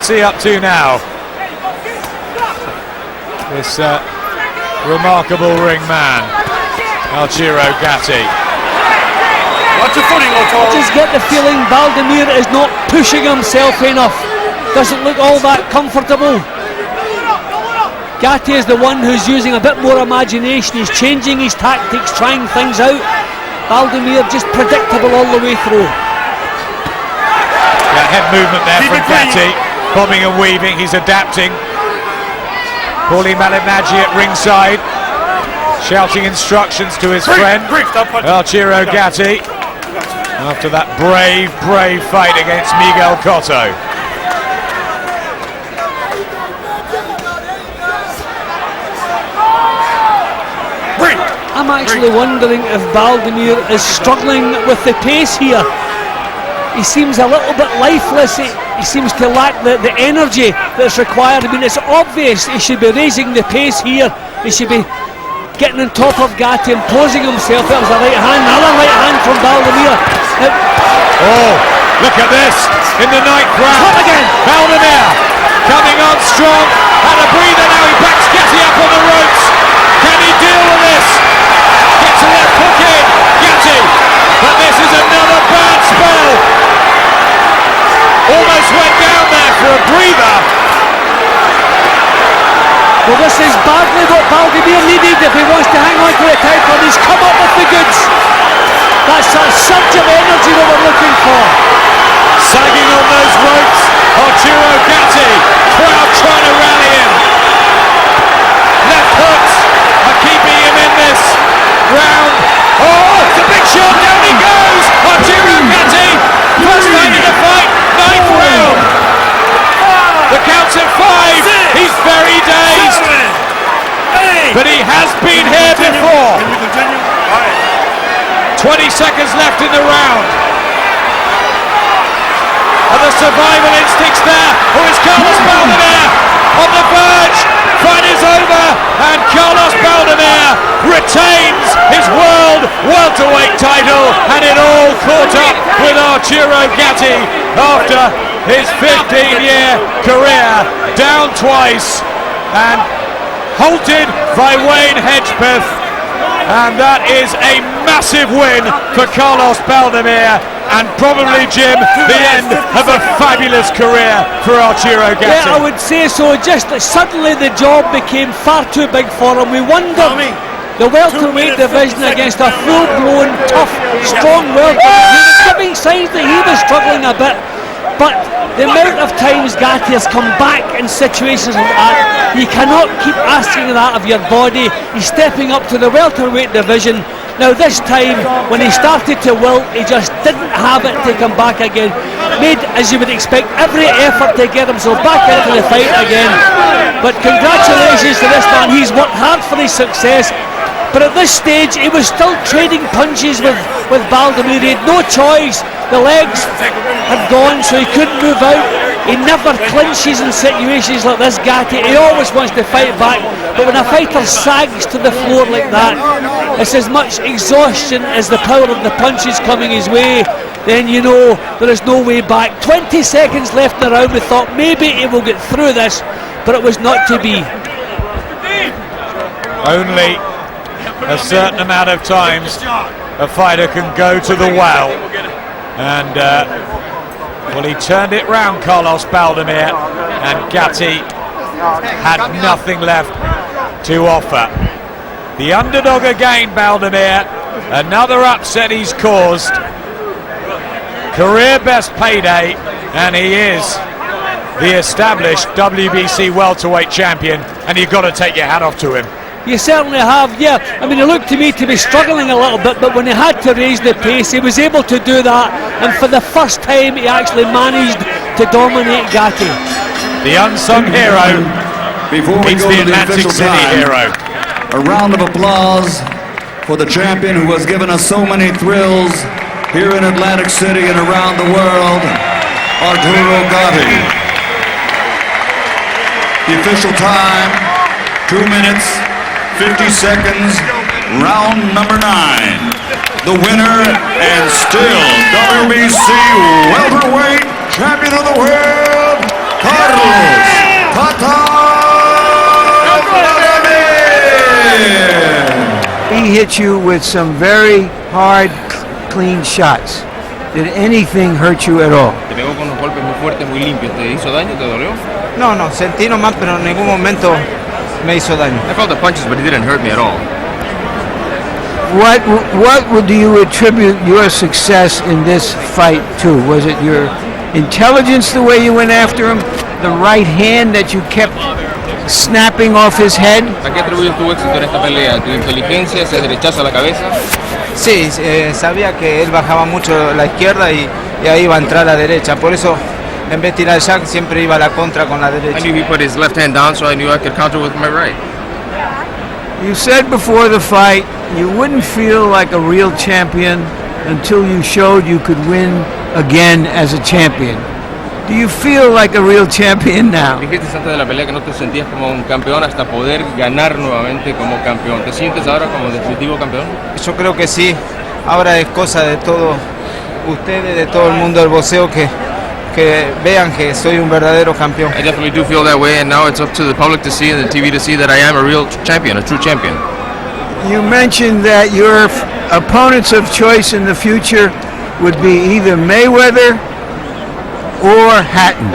What's he up to now? This remarkable ring man, Arturo Gatti. Watch your footing, Arturo. I just get the feeling Baldomir is not pushing himself enough. Doesn't look all that comfortable. Gatti is the one who's using a bit more imagination. He's changing his tactics, trying things out. Baldomir just predictable all the way through. Yeah, head movement there from Gatti, bobbing and weaving. He's adapting. Paulie Malignaggi at ringside, shouting instructions to his friend Arturo Gatti after that brave fight against Miguel Cotto. I'm actually wondering if Baldomir is struggling with the pace here. He seems a little bit lifeless. He seems to lack the energy that's required. I mean, it's obvious he should be raising the pace here. He should be getting on top of Gatti, imposing himself. That was a right hand, another right hand from Baldomir. Oh, look at this in the ninth round. Up again. Baldomir coming on strong. Had a breather now. He backs Gatti up on the ropes. Can he deal with this? Gets a left hook in. Gatti. But this is another bad spell. Almost went down there for a breather. Well, this is badly what Baldomir needed if he wants to hang on to the title. He's come up with the goods. That's a surge of energy that we're looking for. Sagging on those ropes, Arturo Gatti. Crowd trying to rally him. Left hooks are keeping him in this round. Oh, it's a big shot. Down he goes. Arturo Gatti. First time in the fight. Ninth round. The count's at 5. He's very dazed. But he has been here before. 20 seconds left in the round. And the survival instinct's there. Oh, it's Carlos Baldomir on the verge. Fight is over, and Carlos Baldomir retains his world welterweight title, and it all caught up with Arturo Gatti after his 15-year career, down twice and halted by Wayne Hedgepeth. And that is a massive win for Carlos Baldomir, and probably, Jim, the end of a fabulous career for Arturo Gatti. Yeah, I would say so. Just suddenly the job became far too big for him. We wondered the welterweight division against a full-blown, tough, strong welterweight. He was giving signs that he was struggling a bit, but the amount of times Gatti has come back in situations like that, you cannot keep asking that of your body. He's stepping up to the welterweight division. Now this time, when he started to wilt, he just didn't have it to come back again. Made, as you would expect, every effort to get himself back into the fight again. But congratulations to this man. He's worked hard for his success. But at this stage, he was still trading punches with Baldomir. He had no choice. The legs had gone, so he couldn't move out. He never clinches in situations like this, Gatti. He always wants to fight back. But when a fighter sags to the floor like that, it's as much exhaustion as the power of the punches coming his way. Then you know there is no way back. 20 seconds left in the round. We thought maybe he will get through this, but it was not to be. Only a certain amount of times a fighter can go to the well, and well, he turned it round, Carlos Baldomir, and Gatti had nothing left to offer. The underdog again, Baldomir. Another upset he's caused. Career best payday, and he is the established WBC welterweight champion, and you've got to take your hat off to him. You certainly have, yeah. I mean, he looked to me to be struggling a little bit, but when he had to raise the pace, he was able to do that, and for the first time he actually managed to dominate Gatti. The unsung hero meets the Atlantic City hero. A round of applause for the champion who has given us so many thrills here in Atlantic City and around the world, Arturo Gatti. The official time, 2 minutes, 50 seconds, round number 9. The winner and still WBC welterweight champion of the world, Carlos hit you with some very hard, clean shots. Did anything hurt you at all? Te pegó con unos golpes muy fuertes, muy limpios. ¿Te hizo daño? ¿Te dolió? No, sentí nomás, pero en ningún momento me hizo daño. I felt the punches, but it didn't hurt me at all. What do you attribute your success in this fight to? Was it your intelligence, the way you went after him, the right hand that you kept snapping off his head? ¿A qué atribuyes tu éxito en esta pelea? ¿Tu inteligencia, ese derechazo a la cabeza? Sí, sabía que él bajaba mucho a la izquierda y ahí iba a entrar a la derecha. Por eso, en vez de tirar jab, siempre iba a la contra con la derecha. I knew he put his left hand down, so I knew I could counter with my right. You said before the fight you wouldn't feel like a real champion until you showed you could win again as a champion. Do you feel like a real champion now? Dijiste antes de la pelea que no te sentías como un campeón hasta poder ganar nuevamente como campeón. ¿Te sientes ahora como definitivo campeón? Yo creo que sí. Ahora es cosa de todos ustedes, de todo el mundo del boxeo que vean que soy un verdadero campeón. I definitely do feel that way, and now it's up to the public to see and the TV to see that I am a real champion, a true champion. You mentioned that your opponents of choice in the future would be either Mayweather or Hatton.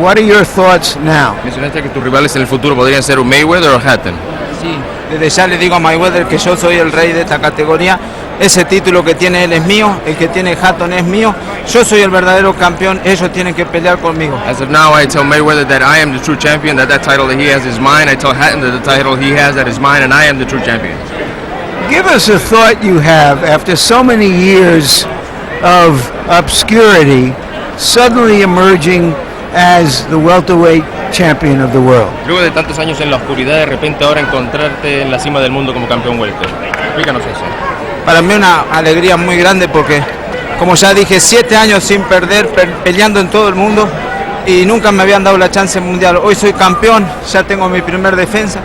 What are your thoughts now? Mencionaste que tus rivales en el futuro podrían ser un Mayweather o Hatton. Sí, desde ya le digo a Mayweather que yo soy el rey de esta categoría. Ese título que tiene él es mío, el que tiene Hatton es mío. Yo soy el verdadero campeón, ellos tienen que pelear conmigo. As of now, I tell Mayweather that I am the true champion, that title that he has is mine. I tell Hatton that the title he has that is mine, and I am the true champion. Give us a thought you have after so many years of obscurity, suddenly emerging as the welterweight champion of the world. Luego de tantos años en la oscuridad, de repente ahora encontrarte en la cima del mundo como campeón welter. Explícanos eso. Para mí una alegría muy grande porque, como ya dije, 7 años sin perder, peleando en todo el mundo y nunca me habían dado la chance mundial. Hoy soy campeón, ya tengo mi primer defensa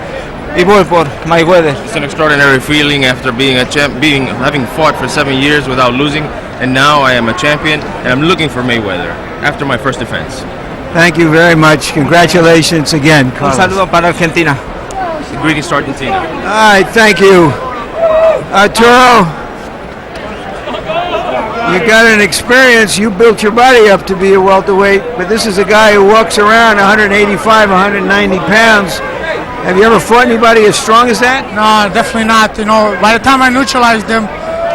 y voy por Mayweather. It's an extraordinary feeling after being a having fought for 7 years without losing, and now I am a champion and I'm looking for Mayweather after my first defense. Thank you very much. Congratulations again, Carlos. Un saludo para Argentina. Greetings to Argentina. All right, thank you. Arturo, you got an experience. You built your body up to be a welterweight, but this is a guy who walks around 185, 190 pounds. Have you ever fought anybody as strong as that? No, definitely not. You know, by the time I neutralized him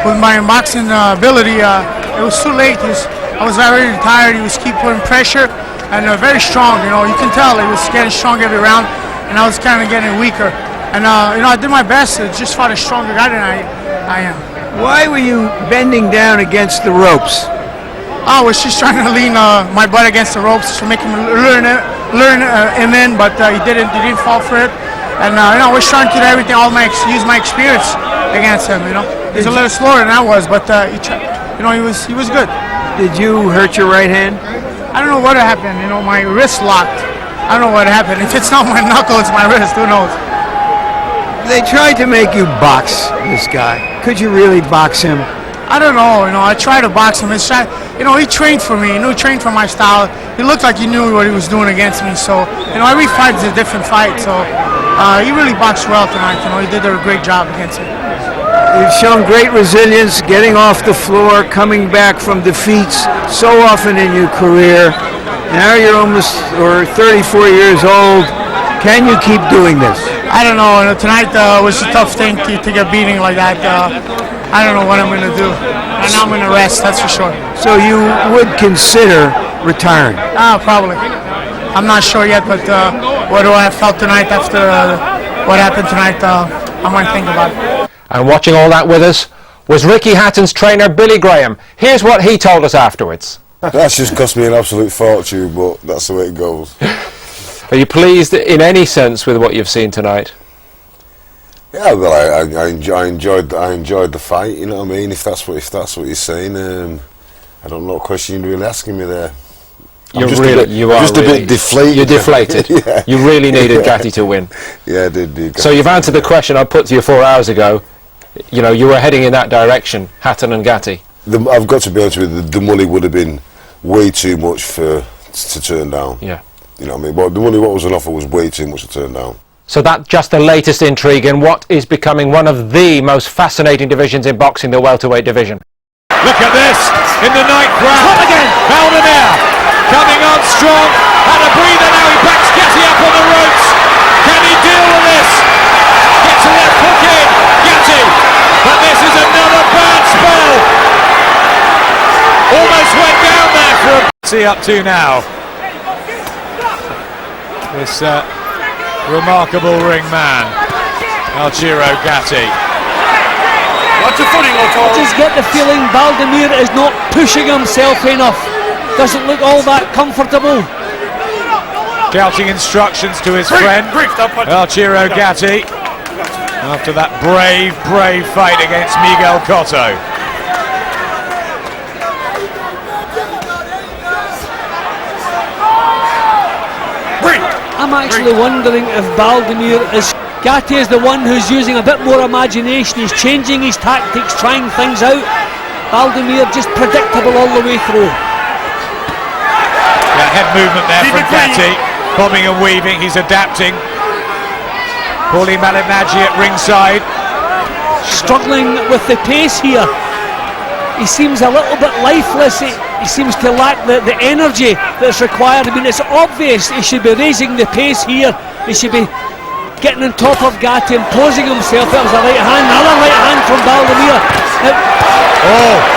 with my boxing ability, it was too late. I was already tired. He was keep putting pressure and very strong. You know, you can tell he was getting strong every round, and I was kind of getting weaker. And you know, I did my best. I just fought a stronger guy than I am. Why were you bending down against the ropes? I was just trying to lean my butt against the ropes to make him learn him in, but he didn't fall for it. And you know, I was trying to do everything, use my experience against him. You know, he's a little slower than I was, but you know, he was good. Did you hurt your right hand? I don't know what happened. You know, my wrist locked. I don't know what happened. If it's not my knuckle, it's my wrist. Who knows? They tried to make you box this guy. Could you really box him? I don't know. You know, I tried to box him. You know, he trained for me. He trained for my style. He looked like he knew what he was doing against me. So, you know, every fight is a different fight. So, he really boxed well tonight. You know, he did a great job against me. You've shown great resilience, getting off the floor, coming back from defeats so often in your career. Now you're almost 34 years old. Can you keep doing this? I don't know. Tonight was a tough thing to get beating like that. I don't know what I'm going to do. And now I'm going to rest, that's for sure. So you would consider retiring? Probably. I'm not sure yet, but what do I felt tonight after what happened tonight, I'm going to think about it. And watching all that with us was Ricky Hatton's trainer, Billy Graham. Here's what he told us afterwards. That's just cost me an absolute fortune, but that's the way it goes. Are you pleased in any sense with what you've seen tonight? Yeah, well, I enjoyed the fight. You know what I mean? If that's what you're saying, I don't know what question you're really asking me there. You are just really, a bit deflated. You're deflated. Yeah. You really needed Gatti to win. Yeah, I did. So you've answered the question I put to you 4 hours ago. You know, you were heading in that direction, Hatton and Gatti. I've got to be honest with you. The money would have been way too much to turn down. Yeah. You know what I mean? But the money what was on offer was way too much to turn down. So that's just the latest intrigue in what is becoming one of the most fascinating divisions in boxing, the welterweight division. Look at this in the ninth round. Again. Baldomir coming on strong. Had a breather now. He backs Gatti up on the ropes. Can he deal with this? Gets a left hook in. Gatti. But this is another bad spell. Almost went down there for a... See up to now. This remarkable ring man, Arturo Gatti. I just get the feeling Baldomir is not pushing himself enough. Doesn't look all that comfortable. Shouting instructions to his friend, Arturo Gatti, after that brave fight against Miguel Cotto. I'm actually wondering if Baldomir is... Gatti is the one who's using a bit more imagination. He's changing his tactics, trying things out. Baldomir just predictable all the way through. Yeah, head movement there from Gatti, bobbing and weaving. He's adapting. Paulie Malignaggi at ringside, struggling with the pace here. He seems a little bit lifeless. He seems to lack the energy that's required. I mean, it's obvious he should be raising the pace here. He should be getting on top of Gatti, imposing himself. That was a right hand, another right hand from Baldomir. Oh!